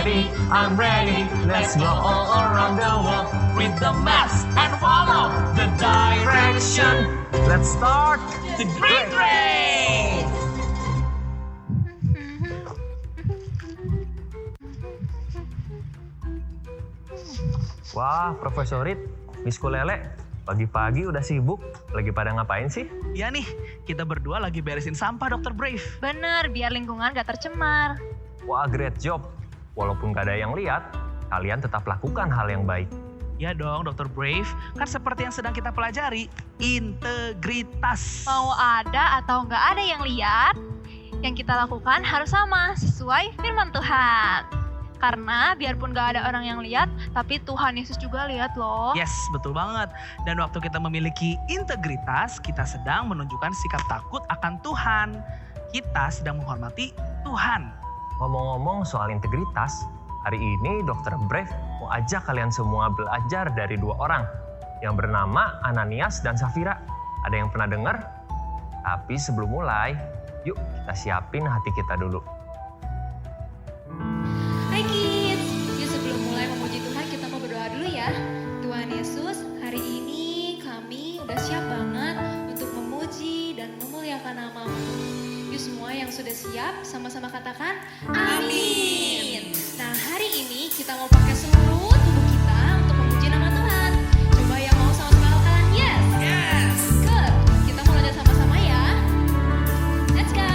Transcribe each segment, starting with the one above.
ready, I'm ready. Let's go all around the world with the maps and follow the direction. Let's start the great race. Wah, Profesor Rit, Miss Kulele, pagi-pagi udah sibuk. Lagi pada ngapain sih? Iya nih, kita berdua lagi beresin sampah Dr. Brave. Bener, biar lingkungan gak tercemar. Wah, great job. Walaupun gak ada yang lihat, kalian tetap lakukan hal yang baik. Ya dong Dr. Brave, kan seperti yang sedang kita pelajari, integritas. Mau ada atau gak ada yang lihat, yang kita lakukan harus sama, sesuai firman Tuhan. Karena biarpun gak ada orang yang lihat, tapi Tuhan Yesus juga lihat loh. Yes, betul banget. Dan waktu kita memiliki integritas, kita sedang menunjukkan sikap takut akan Tuhan. Kita sedang menghormati Tuhan. Ngomong-ngomong soal integritas, hari ini Dr. Brave mau ajak kalian semua belajar dari dua orang yang bernama Ananias dan Safira. Ada yang pernah dengar? Tapi sebelum mulai, yuk kita siapin hati kita dulu. Hai kids, yuk sebelum mulai memuji Tuhan kita mau berdoa dulu ya. Tuhan Yesus, hari ini kami udah siap banget untuk memuji dan memuliakan nama-Mu. Yuk semua yang sudah siap sama-sama katakan amin. Nah hari ini kita mau pakai seluruh tubuh kita untuk memuji nama Tuhan. Coba yang mau sama-sama katakan yes. Yes. Good, kita mau lanjut sama-sama ya. Let's go.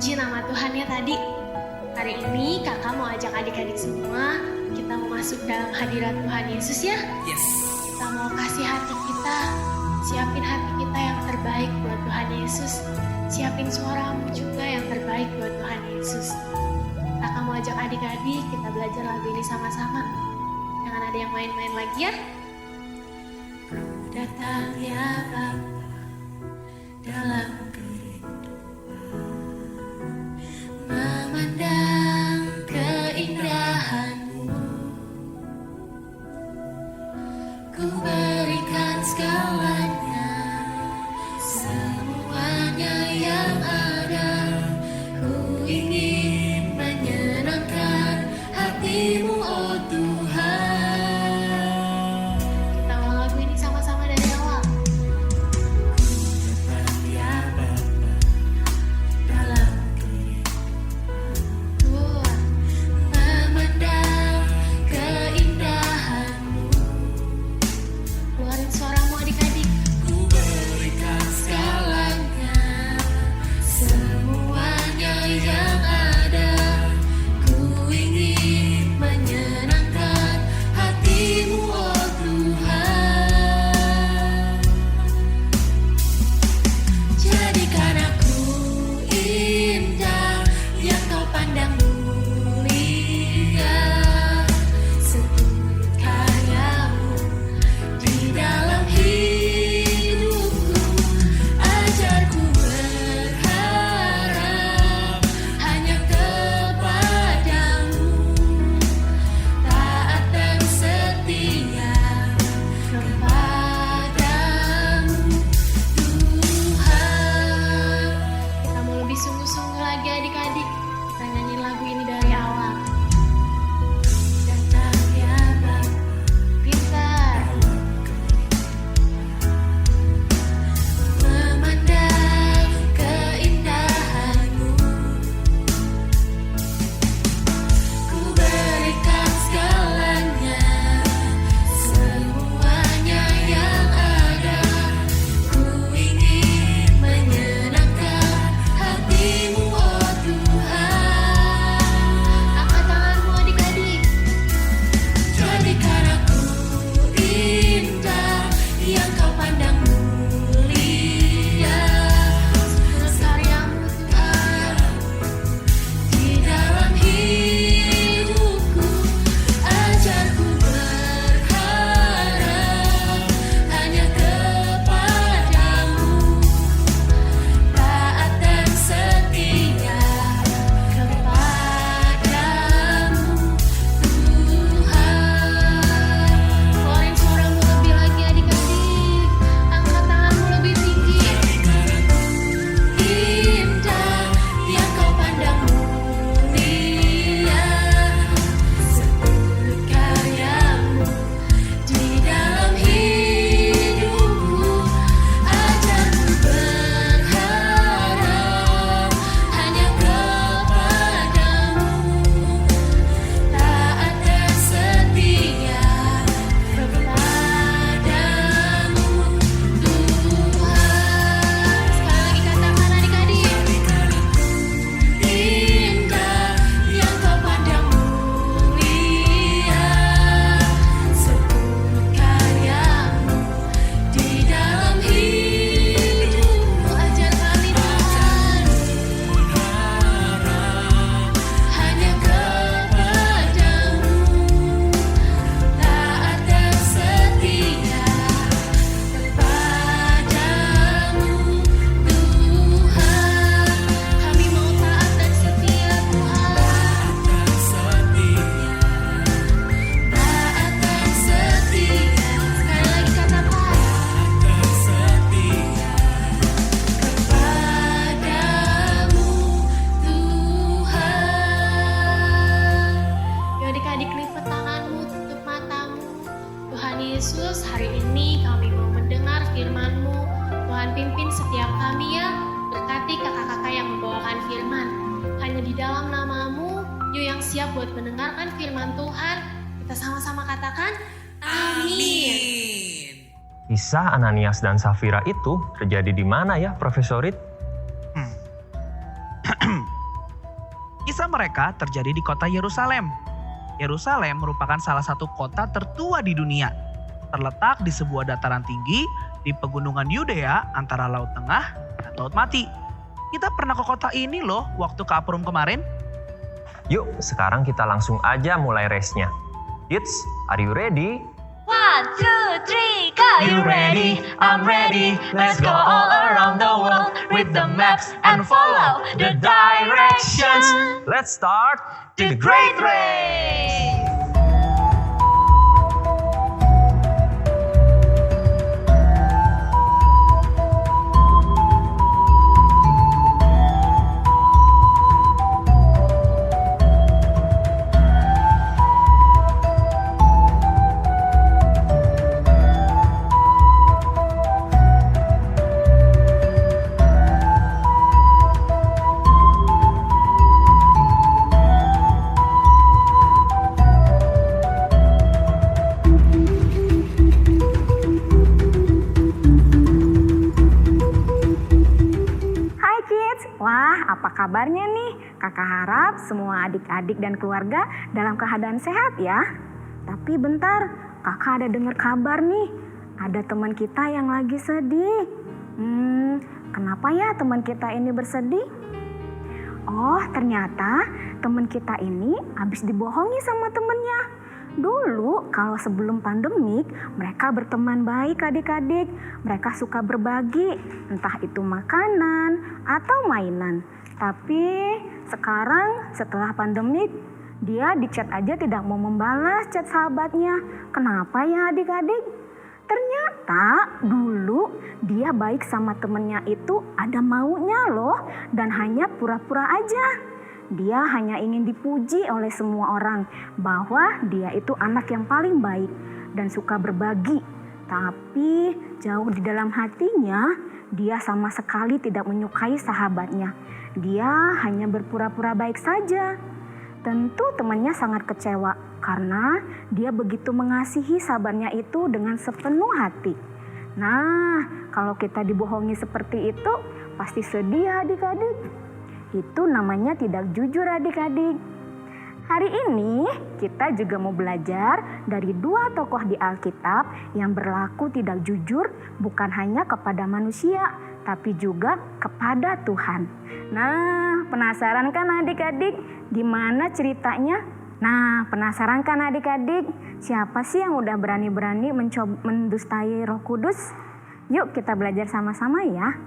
memuji nama Tuhannya tadi. Hari ini kakak mau ajak adik-adik semua, kita mau masuk dalam hadirat Tuhan Yesus ya. Yes. Kita mau kasih hati kita, siapin hati kita yang terbaik terbaik buat Tuhan Yesus. Siapin suaramu juga yang terbaik buat Tuhan Yesus. Kakak mau ajak adik-adik kita belajar lagu ini sama-sama. Jangan ada yang main-main lagi ya. Datang ya Bapa dalam memandang keindahan-Mu, ku berikan segalanya, semuanya yang ada. Ku ingin menyenangkan hati-Mu, oh Tuhan. Kita ulang lagu ini sama-sama dari awal. Ku datang ya Bapa dalam memandang keindahan-Mu. Keluarin suaramu adik-adik. Ku berikan segalanya, semuanya yang ada. Ku ingin menyenangkan hati-Mu, oh Tuhan. Jadikan aku indah yang Kau pandang mulia, seturut karya-Mu di dalam hidupku. Ajarku berharap hanya kepadamu, taat dan setia kepadamu, Tuhan. Kita mau lebih sungguh-sungguh lagi adik-adik. Kita nyanyiin lagu ini dari awal. Datang ya Bapa, pintar memandang keindahan-Mu. Ku berikan segalanya, semuanya yang ada. Ku ingin menyenangkan hati-Mu, oh Tuhan. Angkat tanganmu adik-adik. Jadikan aku indah yang Kau pandang mulia, seturut karya-Mu Tuhan di dalam hidupku. Ajarku berharap hanya kepadamu, taat dan setia kepadamu, Tuhan. Keluarin suaramu lebih lagi adik-adik. Angkat tanganmu lebih tinggi. Indah yang Kau pandang mulia, seturut karya-Mu di dalam hidupku. Ajarku berharap hanya kepadamu, taat dan setia kepadamu, Tuhan. Sekali lagi katakan adik-adik. Indah yang Kau pandang mulia, seturut karya-Mu di dalam hidupku. Ajar kami Tuhan, hanya kepadamu, taat dan setia kepadamu, Tuhan. Kami mau taat dan setia Tuhan, taat dan setia. Sekali lagi katakan, kepadamu, Tuhan. Yuk adik-adik, lipat tanganmu, tutup matamu. Tuhan Yesus, hari ini kami mau mendengar firman-Mu. Tuhan pimpin setiap kami ya. Berkati kakak-kakak yang membawakan firman. Hanya di dalam nama-Mu, yuk yang siap buat mendengarkan firman Tuhan. Kita sama-sama katakan, amin. Kisah Ananias dan Safira itu terjadi di mana ya, Profesor Rit? Kisah mereka terjadi di kota Yerusalem. Yerusalem merupakan salah satu kota tertua di dunia. Terletak di sebuah dataran tinggi di pegunungan Yudea antara Laut Tengah dan Laut Mati. Kita pernah ke kota ini loh waktu ke Aprum kemarin. Yuk, sekarang kita langsung aja mulai race-nya. Kids, are you ready? 1, 2, 3, go! You ready? I'm ready. Let's go all around the world. Read the maps and follow the directions. Let's start The Great Race! Wah, apa kabarnya nih? Kakak harap semua adik-adik dan keluarga dalam keadaan sehat ya. Tapi bentar, kakak ada dengar kabar nih. Ada teman kita yang lagi sedih. Kenapa ya teman kita ini bersedih? Oh, ternyata teman kita ini habis dibohongi sama temennya. Dulu kalau sebelum pandemik mereka berteman baik adik-adik. Mereka suka berbagi, entah itu makanan atau mainan. Tapi sekarang setelah pandemik dia di chat aja tidak mau membalas chat sahabatnya. Kenapa ya adik-adik? Ternyata dulu dia baik sama temennya itu ada maunya loh, dan hanya pura-pura aja. Dia hanya ingin dipuji oleh semua orang bahwa dia itu anak yang paling baik dan suka berbagi. Tapi jauh di dalam hatinya, dia sama sekali tidak menyukai sahabatnya. Dia hanya berpura-pura baik saja. Tentu temannya sangat kecewa karena dia begitu mengasihi sahabatnya itu dengan sepenuh hati. Nah, kalau kita dibohongi seperti itu, pasti sedih ya adik-adik. Itu namanya tidak jujur adik-adik. Hari ini kita juga mau belajar dari dua tokoh di Alkitab yang berlaku tidak jujur bukan hanya kepada manusia, tapi juga kepada Tuhan. Nah, penasaran kan adik-adik gimana ceritanya? Nah, penasaran kan adik-adik siapa sih yang udah berani-berani mendustai Roh Kudus? Yuk kita belajar sama-sama ya.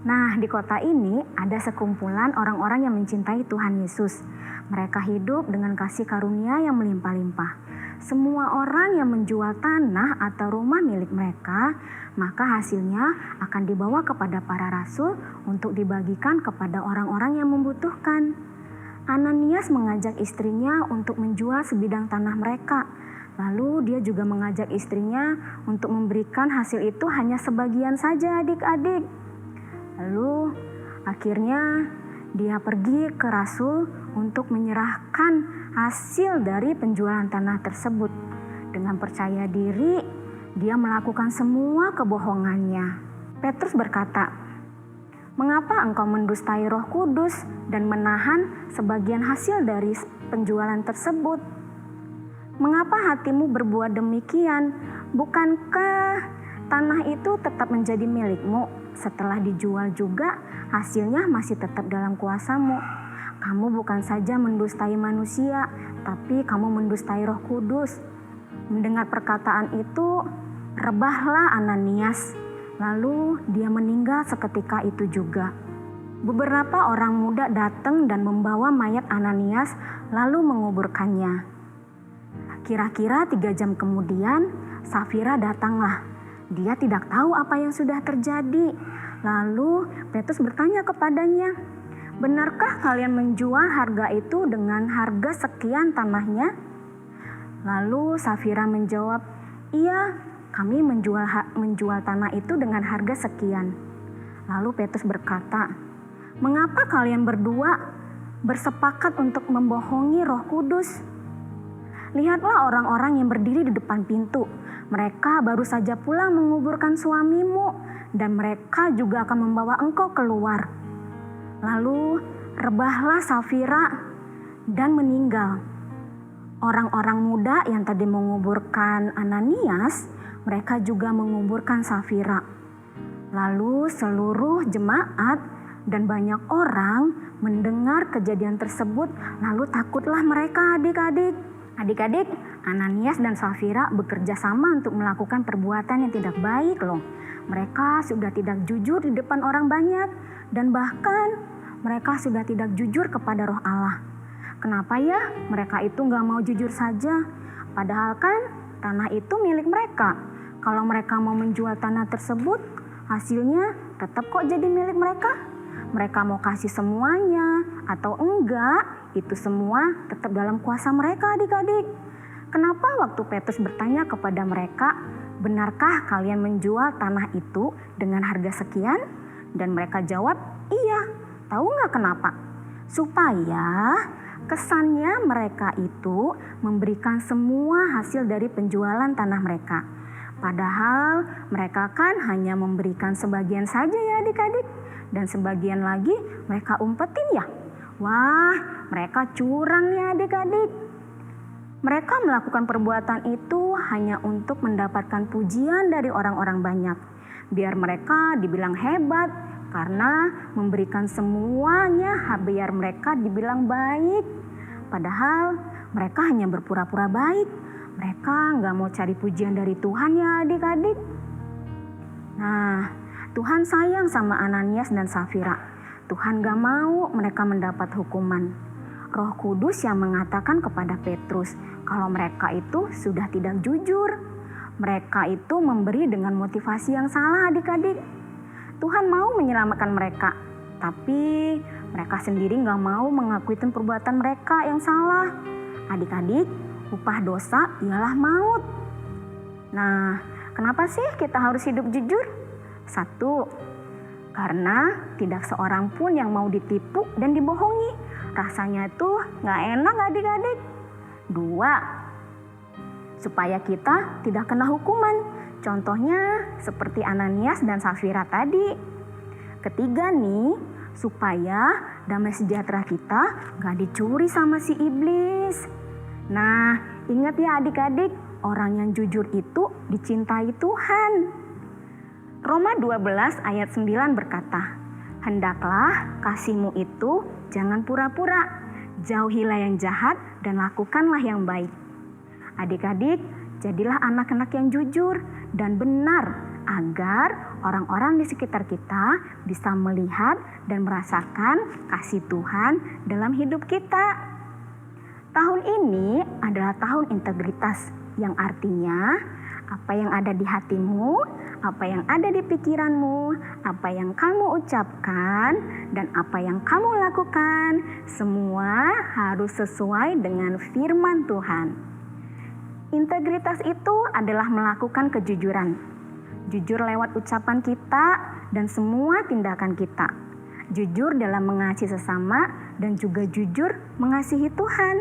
Nah, di kota ini ada sekumpulan orang-orang yang mencintai Tuhan Yesus. Mereka hidup dengan kasih karunia yang melimpah-limpah. Semua orang yang menjual tanah atau rumah milik mereka, maka hasilnya akan dibawa kepada para rasul untuk dibagikan kepada orang-orang yang membutuhkan. Ananias mengajak istrinya untuk menjual sebidang tanah mereka. Lalu dia juga mengajak istrinya untuk memberikan hasil itu hanya sebagian saja adik-adik. Lalu akhirnya dia pergi ke rasul untuk menyerahkan hasil dari penjualan tanah tersebut. Dengan percaya diri, dia melakukan semua kebohongannya. Petrus berkata, "Mengapa engkau mendustai Roh Kudus dan menahan sebagian hasil dari penjualan tersebut? Mengapa hatimu berbuat demikian? Bukankah tanah itu tetap menjadi milikmu? Setelah dijual juga, hasilnya masih tetap dalam kuasamu. Kamu bukan saja mendustai manusia, tapi kamu mendustai Roh Kudus." Mendengar perkataan itu, rebahlah Ananias. Lalu dia meninggal seketika itu juga. Beberapa orang muda datang dan membawa mayat Ananias lalu menguburkannya. Kira-kira 3 jam kemudian, Safira datanglah. Dia tidak tahu apa yang sudah terjadi. Lalu Petrus bertanya kepadanya, "Benarkah kalian menjual harga itu dengan harga sekian tanahnya?" Lalu Safira menjawab, "Iya, kami menjual tanah itu dengan harga sekian." Lalu Petrus berkata, "Mengapa kalian berdua bersepakat untuk membohongi Roh Kudus? Lihatlah orang-orang yang berdiri di depan pintu. Mereka baru saja pulang menguburkan suamimu, dan mereka juga akan membawa engkau keluar." Lalu rebahlah Safira dan meninggal. Orang-orang muda yang tadi menguburkan Ananias, mereka juga menguburkan Safira. Lalu seluruh jemaat dan banyak orang mendengar kejadian tersebut, lalu takutlah mereka adik-adik. Adik-adik, Ananias dan Safira bekerja sama untuk melakukan perbuatan yang tidak baik loh. Mereka sudah tidak jujur di depan orang banyak dan bahkan mereka sudah tidak jujur kepada Roh Allah. Kenapa ya mereka itu gak mau jujur saja? Padahal kan tanah itu milik mereka. Kalau mereka mau menjual tanah tersebut, hasilnya tetap kok jadi milik mereka. Mereka mau kasih semuanya atau enggak, itu semua tetap dalam kuasa mereka adik-adik. Kenapa waktu Petrus bertanya kepada mereka, benarkah kalian menjual tanah itu dengan harga sekian? Dan mereka jawab, iya. Tahu nggak kenapa? Supaya kesannya mereka itu memberikan semua hasil dari penjualan tanah mereka. Padahal mereka kan hanya memberikan sebagian saja ya adik-adik. Dan sebagian lagi mereka umpetin ya. Wah, mereka curang nih adik-adik. Mereka melakukan perbuatan itu hanya untuk mendapatkan pujian dari orang-orang banyak. Biar mereka dibilang hebat karena memberikan semuanya, biar mereka dibilang baik. Padahal mereka hanya berpura-pura baik. Mereka nggak mau cari pujian dari Tuhan ya adik-adik. Nah, Tuhan sayang sama Ananias dan Safira. Tuhan gak mau mereka mendapat hukuman. Roh Kudus yang mengatakan kepada Petrus kalau mereka itu sudah tidak jujur. Mereka itu memberi dengan motivasi yang salah adik-adik. Tuhan mau menyelamatkan mereka, tapi mereka sendiri gak mau mengakui perbuatan mereka yang salah. Adik-adik, upah dosa ialah maut. Nah, kenapa sih kita harus hidup jujur? 1, karena tidak seorang pun yang mau ditipu dan dibohongi. Rasanya itu gak enak adik-adik. 2, supaya kita tidak kena hukuman. Contohnya seperti Ananias dan Safira tadi. 3 nih, supaya damai sejahtera kita gak dicuri sama si iblis. Nah, ingat ya adik-adik, orang yang jujur itu dicintai Tuhan. Roma 12 ayat 9 berkata, hendaklah kasihmu itu jangan pura-pura, jauhilah yang jahat dan lakukanlah yang baik. Adik-adik, jadilah anak-anak yang jujur dan benar agar orang-orang di sekitar kita bisa melihat dan merasakan kasih Tuhan dalam hidup kita. Tahun ini adalah tahun integritas, yang artinya apa yang ada di hatimu, apa yang ada di pikiranmu, apa yang kamu ucapkan, dan apa yang kamu lakukan, semua harus sesuai dengan firman Tuhan. Integritas itu adalah melakukan kejujuran. Jujur lewat ucapan kita dan semua tindakan kita. Jujur dalam mengasihi sesama dan juga jujur mengasihi Tuhan.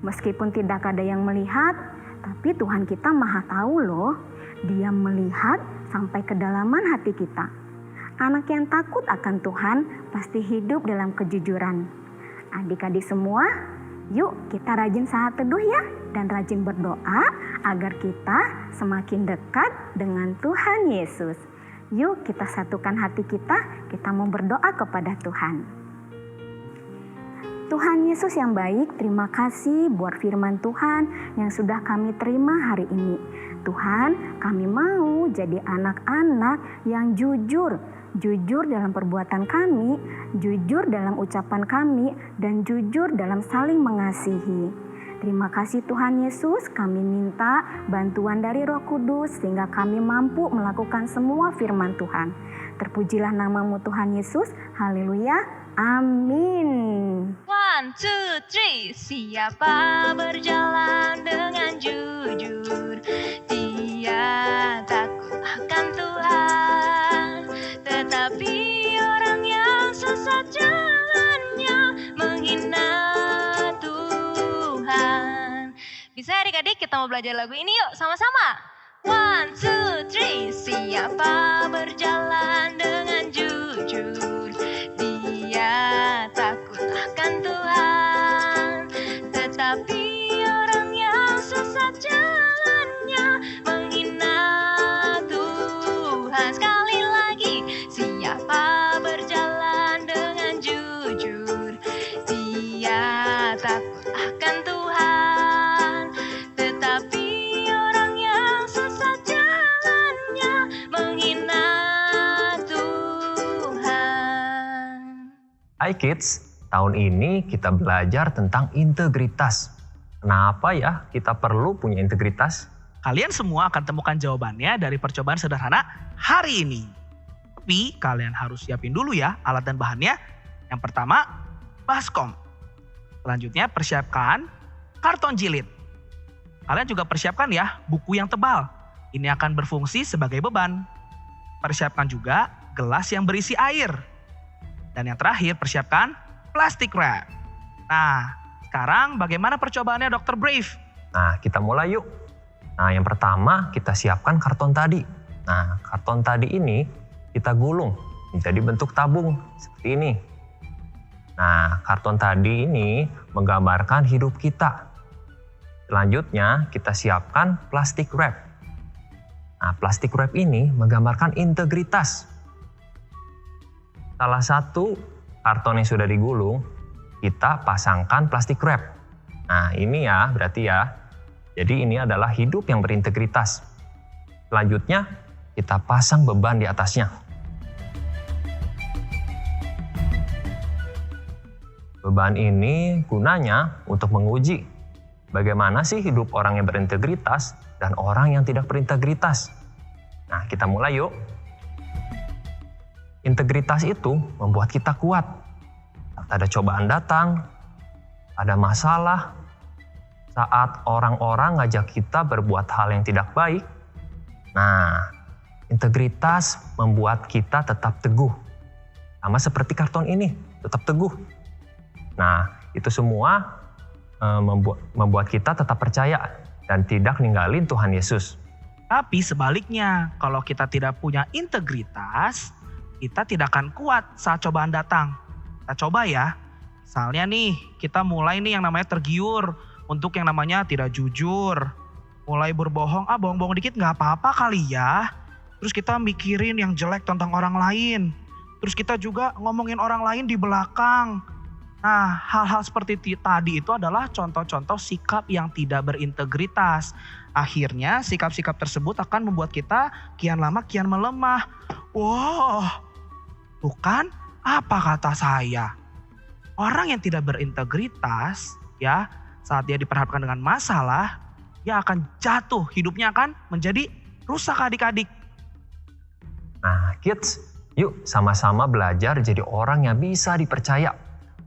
Meskipun tidak ada yang melihat, tapi Tuhan kita maha tahu loh. Dia melihat sampai kedalaman hati kita. Anak yang takut akan Tuhan pasti hidup dalam kejujuran. Adik-adik semua, yuk kita rajin saat teduh ya. Dan rajin berdoa agar kita semakin dekat dengan Tuhan Yesus. Yuk kita satukan hati kita mau berdoa kepada Tuhan. Tuhan Yesus yang baik, terima kasih buat firman Tuhan yang sudah kami terima hari ini. Tuhan, kami mau jadi anak-anak yang jujur. Jujur dalam perbuatan kami, jujur dalam ucapan kami, dan jujur dalam saling mengasihi. Terima kasih Tuhan Yesus, kami minta bantuan dari Roh Kudus sehingga kami mampu melakukan semua firman Tuhan. Terpujilah namamu Tuhan Yesus, haleluya. Amin. 1, 2, 3. Siapa berjalan dengan jujur, dia takut akan Tuhan. Tetapi orang yang sesat jalannya menghina Tuhan. Bisa adik-adik kita mau belajar lagu ini yuk sama-sama. 1, 2, 3. Siapa berjalan dengan jujur, dia takut akan Tuhan. Tetapi orang yang sesat jalannya menghina Tuhan. Sekali lagi. Hai kids, tahun ini kita belajar tentang integritas. Kenapa ya kita perlu punya integritas? Kalian semua akan temukan jawabannya dari percobaan sederhana hari ini. Tapi kalian harus siapin dulu ya alat dan bahannya. Yang pertama, baskom. Selanjutnya persiapkan karton jilid. Kalian juga persiapkan ya buku yang tebal. Ini akan berfungsi sebagai beban. Persiapkan juga gelas yang berisi air. Dan yang terakhir persiapkan plastic wrap. Nah, sekarang bagaimana percobaannya Dr. Brave? Nah, kita mulai yuk. Nah, yang pertama kita siapkan karton tadi. Nah, karton tadi ini kita gulung menjadi bentuk tabung seperti ini. Nah, karton tadi ini menggambarkan hidup kita. Selanjutnya kita siapkan plastic wrap. Nah, plastic wrap ini menggambarkan integritas. Salah satu karton yang sudah digulung, kita pasangkan plastic wrap. Nah, ini ya berarti ya. Jadi ini adalah hidup yang berintegritas. Selanjutnya kita pasang beban di atasnya. Beban ini gunanya untuk menguji bagaimana sih hidup orang yang berintegritas dan orang yang tidak berintegritas. Nah, kita mulai yuk. Integritas itu membuat kita kuat. Saat ada cobaan datang, ada masalah, saat orang-orang ngajak kita berbuat hal yang tidak baik. Nah, integritas membuat kita tetap teguh. Sama seperti karton ini, tetap teguh. Nah, itu semua membuat kita tetap percaya dan tidak ninggalin Tuhan Yesus. Tapi sebaliknya, kalau kita tidak punya integritas, kita tidak akan kuat saat cobaan datang. Kita coba ya. Misalnya nih, kita mulai nih yang namanya tergiur untuk yang namanya tidak jujur. Mulai berbohong, bohong-bohong dikit gak apa-apa kali ya. Terus kita mikirin yang jelek tentang orang lain. Terus kita juga ngomongin orang lain di belakang. Nah, hal-hal seperti tadi itu adalah contoh-contoh sikap yang tidak berintegritas. Akhirnya sikap-sikap tersebut akan membuat kita kian lama kian melemah. Wah, tuh kan apa kata saya? Orang yang tidak berintegritas ya, saat dia diperhadapkan dengan masalah, dia akan jatuh, hidupnya akan menjadi rusak adik-adik. Nah, kids, yuk sama-sama belajar jadi orang yang bisa dipercaya.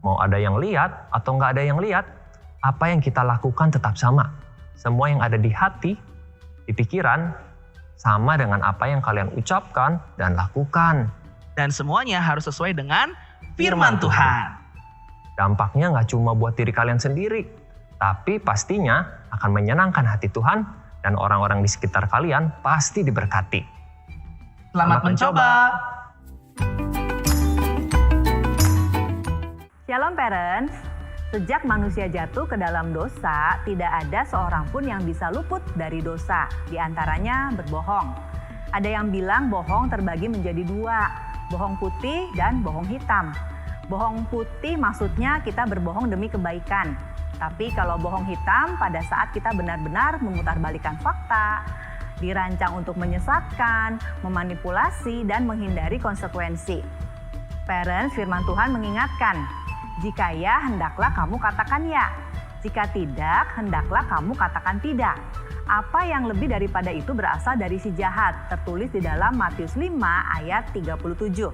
Mau ada yang lihat atau nggak ada yang lihat, apa yang kita lakukan tetap sama. Semua yang ada di hati, di pikiran, sama dengan apa yang kalian ucapkan dan lakukan. Dan semuanya harus sesuai dengan firman Tuhan. Dampaknya nggak cuma buat diri kalian sendiri, tapi pastinya akan menyenangkan hati Tuhan dan orang-orang di sekitar kalian pasti diberkati. Selamat mencoba! Shalom parents, sejak manusia jatuh ke dalam dosa, tidak ada seorang pun yang bisa luput dari dosa, di antaranya berbohong. Ada yang bilang bohong terbagi menjadi dua, bohong putih dan bohong hitam. Bohong putih maksudnya kita berbohong demi kebaikan. Tapi kalau bohong hitam pada saat kita benar-benar memutarbalikkan fakta, dirancang untuk menyesatkan, memanipulasi, dan menghindari konsekuensi. Parents, firman Tuhan mengingatkan, jika ya, hendaklah kamu katakan ya. Jika tidak, hendaklah kamu katakan tidak. Apa yang lebih daripada itu berasal dari si jahat, tertulis di dalam Matius 5 ayat 37.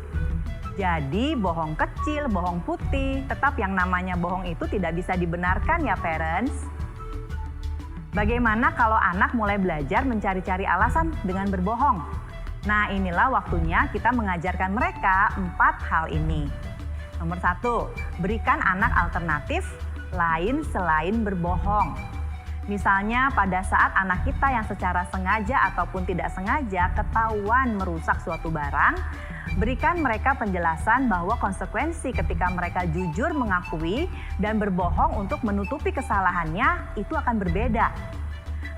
Jadi bohong kecil, bohong putih, tetap yang namanya bohong itu tidak bisa dibenarkan ya parents. Bagaimana kalau anak mulai belajar mencari-cari alasan dengan berbohong? Nah, inilah waktunya kita mengajarkan mereka 4 hal ini. Nomor 1, berikan anak alternatif lain selain berbohong. Misalnya pada saat anak kita yang secara sengaja ataupun tidak sengaja ketahuan merusak suatu barang, berikan mereka penjelasan bahwa konsekuensi ketika mereka jujur mengakui dan berbohong untuk menutupi kesalahannya itu akan berbeda.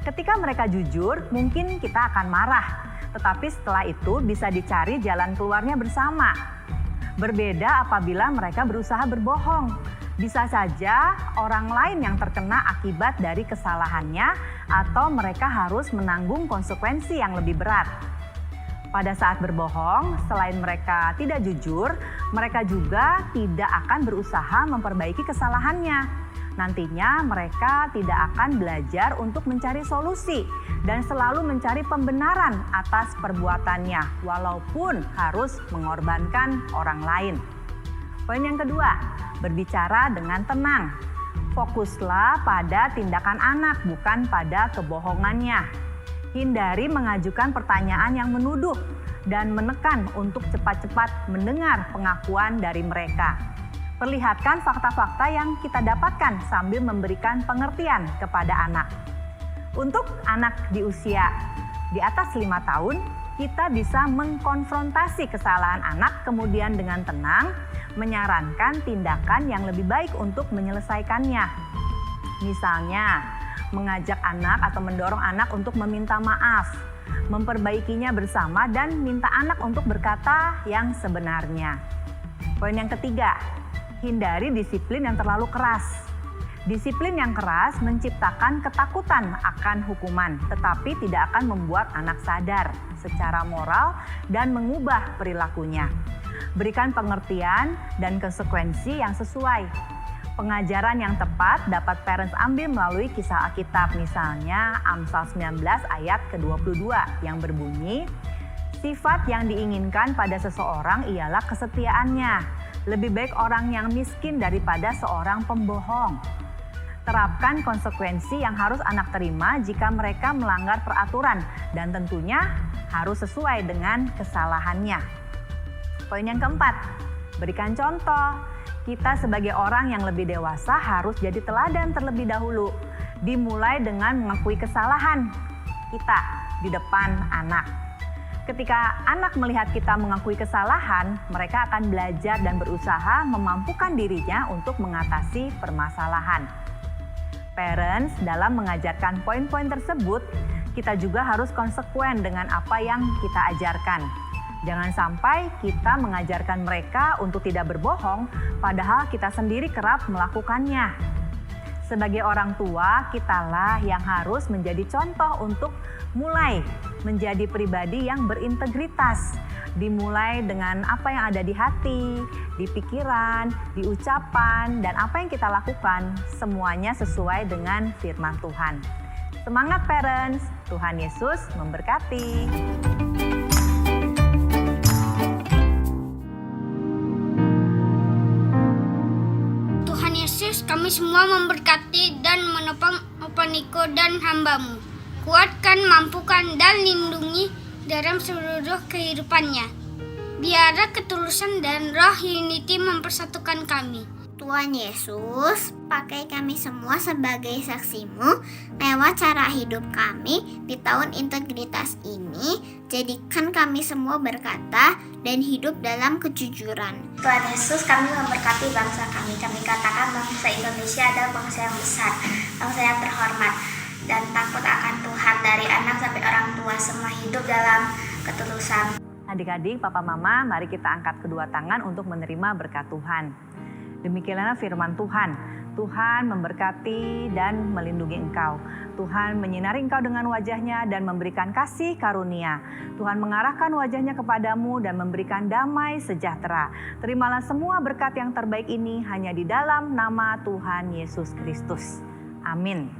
Ketika mereka jujur, mungkin kita akan marah, tetapi setelah itu bisa dicari jalan keluarnya bersama. Berbeda apabila mereka berusaha berbohong. Bisa saja orang lain yang terkena akibat dari kesalahannya atau mereka harus menanggung konsekuensi yang lebih berat. Pada saat berbohong, selain mereka tidak jujur, mereka juga tidak akan berusaha memperbaiki kesalahannya. Nantinya mereka tidak akan belajar untuk mencari solusi dan selalu mencari pembenaran atas perbuatannya, walaupun harus mengorbankan orang lain. Poin yang kedua, berbicara dengan tenang. Fokuslah pada tindakan anak, bukan pada kebohongannya. Hindari mengajukan pertanyaan yang menuduh dan menekan untuk cepat-cepat mendengar pengakuan dari mereka. Perlihatkan fakta-fakta yang kita dapatkan sambil memberikan pengertian kepada anak. Untuk anak di usia di atas 5 tahun, kita bisa mengkonfrontasi kesalahan anak kemudian dengan tenang menyarankan tindakan yang lebih baik untuk menyelesaikannya. Misalnya, mengajak anak atau mendorong anak untuk meminta maaf, memperbaikinya bersama dan minta anak untuk berkata yang sebenarnya. Poin yang ketiga, hindari disiplin yang terlalu keras. Disiplin yang keras menciptakan ketakutan akan hukuman, tetapi tidak akan membuat anak sadar secara moral dan mengubah perilakunya. Berikan pengertian dan konsekuensi yang sesuai. Pengajaran yang tepat dapat parents ambil melalui kisah Alkitab, misalnya Amsal 19 ayat ke-22 yang berbunyi, sifat yang diinginkan pada seseorang ialah kesetiaannya. Lebih baik orang yang miskin daripada seorang pembohong. Terapkan konsekuensi yang harus anak terima jika mereka melanggar peraturan dan tentunya harus sesuai dengan kesalahannya. Poin yang keempat, berikan contoh. Kita sebagai orang yang lebih dewasa harus jadi teladan terlebih dahulu. Dimulai dengan mengakui kesalahan kita di depan anak. Ketika anak melihat kita mengakui kesalahan, mereka akan belajar dan berusaha memampukan dirinya untuk mengatasi permasalahan. Parents, dalam mengajarkan poin-poin tersebut, kita juga harus konsekuen dengan apa yang kita ajarkan. Jangan sampai kita mengajarkan mereka untuk tidak berbohong, padahal kita sendiri kerap melakukannya. Sebagai orang tua, kitalah yang harus menjadi contoh untuk mulai menjadi pribadi yang berintegritas. Dimulai dengan apa yang ada di hati, di pikiran, di ucapan, dan apa yang kita lakukan, semuanya sesuai dengan firman Tuhan. Semangat parents, Tuhan Yesus memberkati. Kami semua memberkati dan menopang Opaniko dan hamba-Mu. Kuatkan, mampukan, dan lindungi dalam seluruh kehidupannya. Biarlah ketulusan dan roh unity mempersatukan kami. Tuhan Yesus, pakai kami semua sebagai saksi-Mu lewat cara hidup kami di tahun integritas ini. Jadikan kami semua berkata dan hidup dalam kejujuran. Tuhan Yesus, kami memberkati bangsa kami. Kami katakan bangsa Indonesia adalah bangsa yang besar, bangsa yang terhormat, dan takut akan Tuhan. Dari anak sampai orang tua, semua hidup dalam ketulusan. Adik-adik, papa mama, mari kita angkat kedua tangan untuk menerima berkat Tuhan. Demikianlah firman Tuhan. Tuhan memberkati dan melindungi engkau. Tuhan menyinari engkau dengan wajahnya dan memberikan kasih karunia. Tuhan mengarahkan wajahnya kepadamu dan memberikan damai sejahtera. Terimalah semua berkat yang terbaik ini hanya di dalam nama Tuhan Yesus Kristus. Amin.